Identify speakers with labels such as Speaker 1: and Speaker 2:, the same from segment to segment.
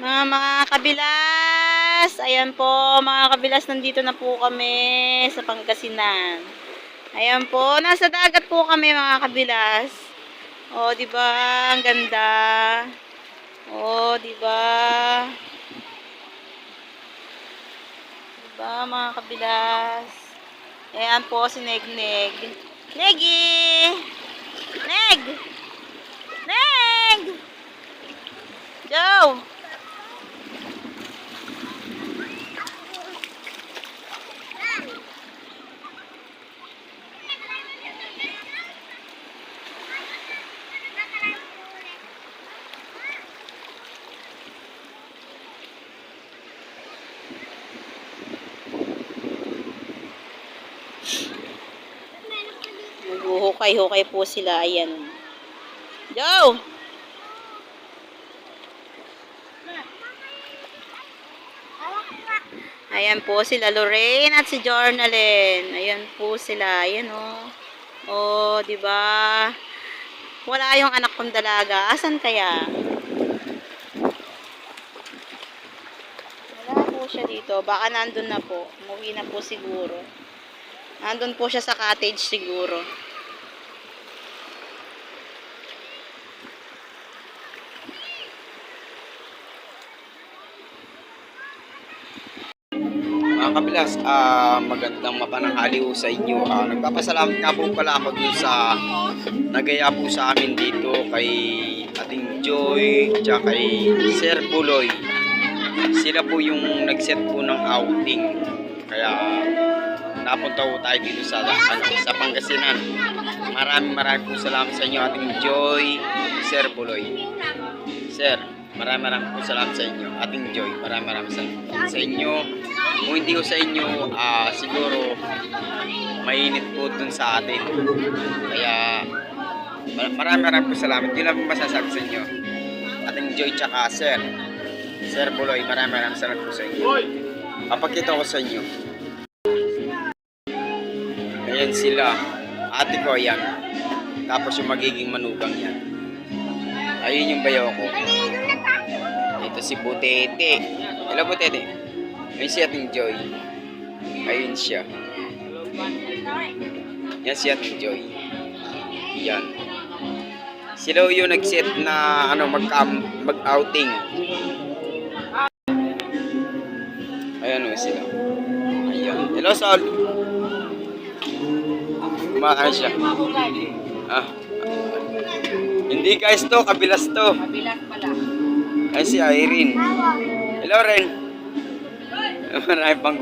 Speaker 1: Mga kabilas, ayan po mga kabilas, nandito na po kami sa Pangasinan. Ayan po, nasa dagat po kami mga kabilas. Oh, 'di ba? Ang ganda. Oh, 'di ba? 'Di ba mga kabilas? Ayan po si Negneg. Negi! Neg! Neg! Joe! Hukay-hukay po sila. Ayan. Joe! Ayan po sila Lorraine at si Jornalyn. Ayan po sila. Ayan oh. Oh, 'di ba? Wala yung anak kong dalaga. Asan kaya? Wala po siya dito. Baka nandun na po. Umuwi na po siguro. Nandun po siya sa cottage siguro.
Speaker 2: Mga kabilas, magandang mapananghali po sa inyo. Nagpapasalamat nga po pala ako dun sa nagaya po sa amin dito kay ating Joy at kay Sir Buloy. Sila po yung nag-set po ng outing. Kaya napunta po tayo dito sa Pangasinan. Maraming po salamat sa inyo ating Joy, Sir Buloy. Sir, maraming po salamat sa inyo. Ating Joy, maraming salamat sa inyo. Kung hindi ko sa inyo, siguro mainit po dun sa atin. Kaya maraming po salamat. Yun lang po masasabi sa inyo. Ating Joy tsaka Sir Buloy, maraming salamat po sa inyo. Papakita ko sa inyo. Ayan sila. Ate ko yan. Tapos yung magiging manugang yan. Ayun yung bayaw ko. Ito si Butete. Hello Butete. Ayun si ating Joy. Ayun siya. Yan si ating Joy. Yan. Sila yung nag-set na mag-outing. Ayan o sila. Ayan. Hello Sol. Kumakain siya. Hindi guys to, kabilas to.
Speaker 1: Kabilas pala.
Speaker 2: Ayun si Irene. Hello Ren. Marami pang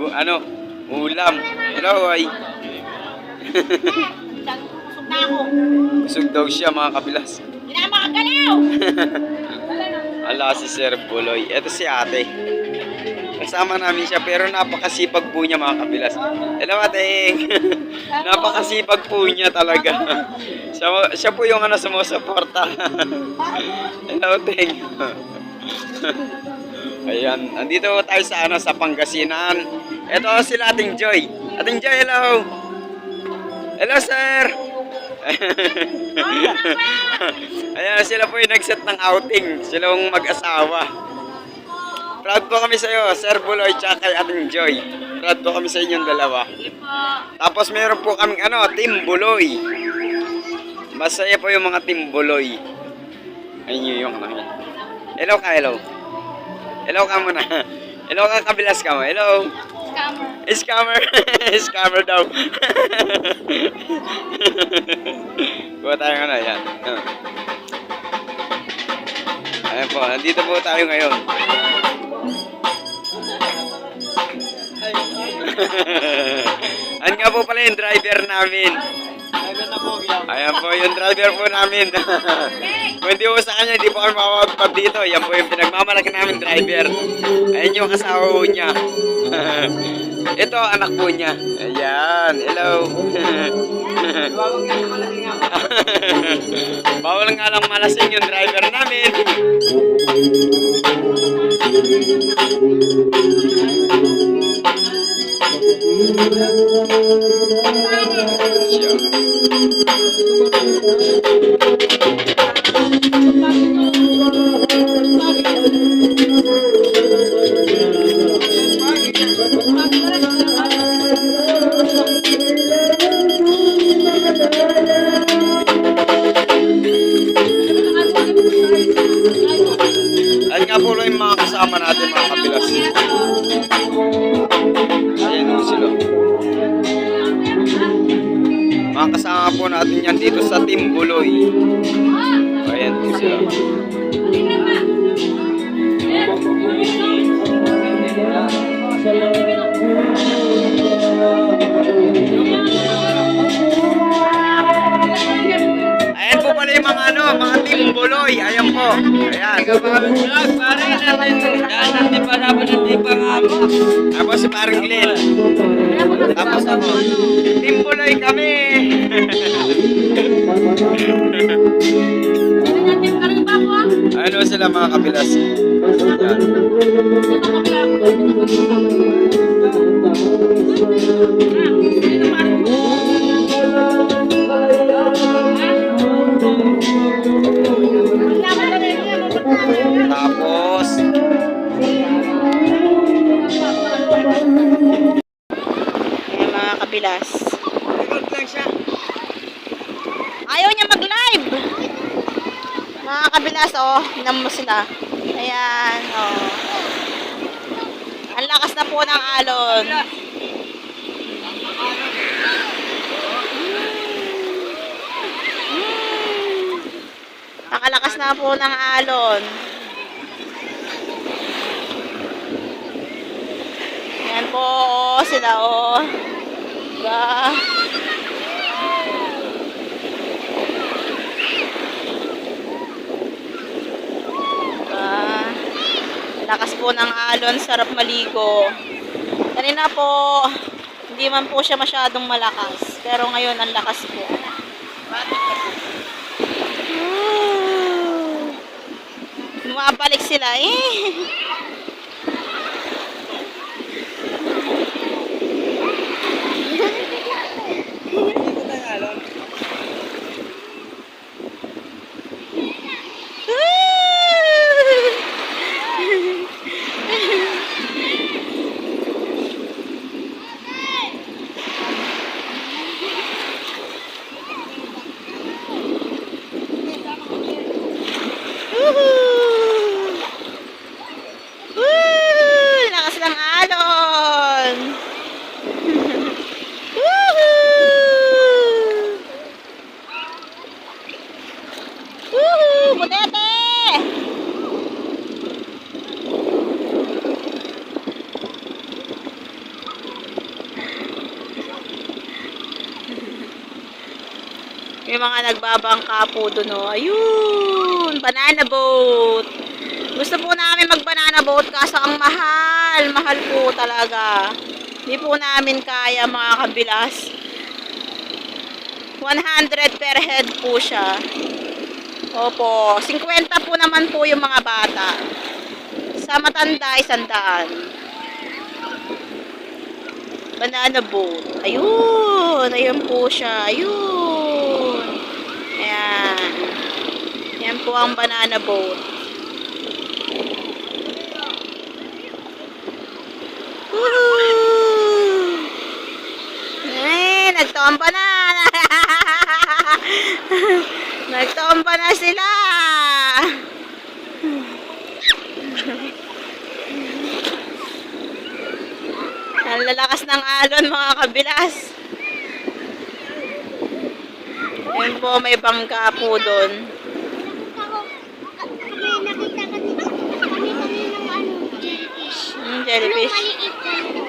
Speaker 2: ulam. Hello ay.
Speaker 1: Busog na ako.
Speaker 2: Busog daw siya mga kabilas.
Speaker 1: Hindi na makagalaw.
Speaker 2: Ala si Sir Buloy. Ito si ate. Kasama namin siya pero napakasipag po niya mga kabilas. Hello ate. Napakasipag po niya talaga. Siya po yung sumusuporta. Hello Teng. Ayan, andito tayo sa Pangasinan. Ito sila ating Joy. Ating Joy, hello. Hello sir. Ayan, sila po yung nag-set ng outing. Sila yung mag-asawa. Proud po kami sa iyo, Sir Buloy tsaka kay ating Joy. Proud po kami sa inyong dalawa. Tapos meron po kaming Team Buloy. Masaya po yung mga Team Buloy. Ayun yung hello ka, hello. Hello ka muna. Hello ka, kabilas ka mo. Hello. Scammer. Scammer daw. Kuha tayo yan. Ayan po, nandito po tayo ngayon. Ano nga po pala yung driver namin? Ayan po yung driver po namin. Kung hindi po sa kanya, hindi po kami makakapag dito. Yan po yung pinagmamalaki namin driver. Ayan yung asawa po niya. Ito anak po niya. Ayan, hello. Bawal nga lang malasing yung driver namin. Siya. Ayan nga po lang yung mga kasama natin mga kabilas. Ayan po sila. Mga kasama po natin yan dito sa Team Buloy. Ayan po sila. Ayan po pala yung mga mga Team Buloy. Ayan po. Ayan. Tapos si parang Glenn. Tapos ako. Team Buloy kami. Ano sila mga kabilas? Ayan. Tapos
Speaker 1: Ayan mga kabilas. Ayaw niya mag-live. Mga kabilas, oh. Tingnan mo sila. Ayan, oh. Ang lakas na po ng alon. Nakalakas na po ng alon. Ayan po, oh, sila, oh. Diba? Lakas po ng alon, sarap maligo. Kanina po, hindi man po siya masyadong malakas. Pero ngayon, ang lakas po. Bumabalik sila eh. Lakas ng alon. Butete! May mga nagbabangka po doon, oh. Ayun, banana boat. Gusto po namin mag-banana boat kaso ang mahal. Mahal po talaga. Hindi po namin kaya mga kabilas. 100 per head po siya. Opo, 50 po naman po yung mga bata. Sa matanda, 100. Banana boat. Ayun, ayun po siya. Ayun. Ayan. Yan po ang banana boat. Woohoo! Eh, nagtomba na. Nagtomba na sila. Ang lalakas ng alon mga kabilas. Ayun po, may bangka po doon.
Speaker 3: Nakita kami ng jellyfish.
Speaker 1: Jellyfish.
Speaker 3: Maliit na.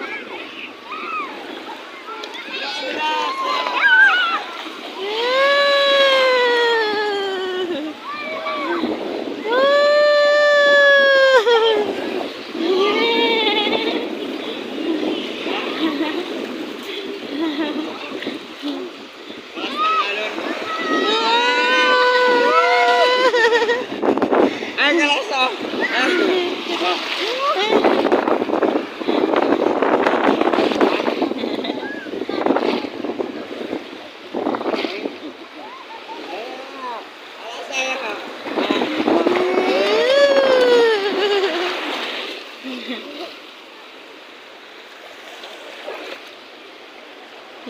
Speaker 2: ay galas oh.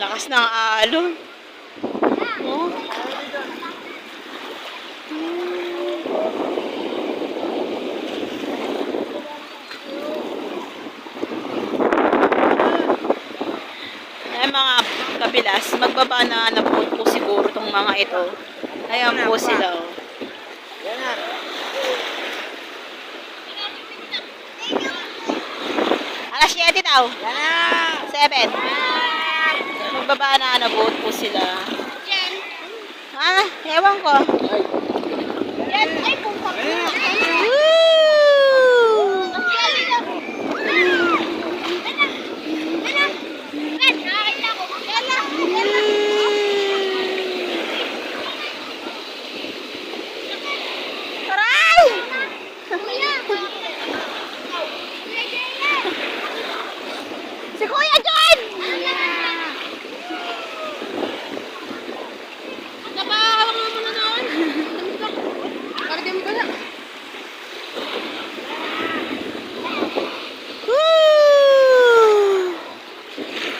Speaker 1: Lakas ng alon. Oh. kabilas. Magbabana na po siguro tong mga ito. Ayan po sila. Oh. Alas 7 daw. 7. Magbabana na boat po sila.
Speaker 3: Yan.
Speaker 1: Ah, ewan ko.
Speaker 3: Yan. Ay, kung pag
Speaker 1: Woo!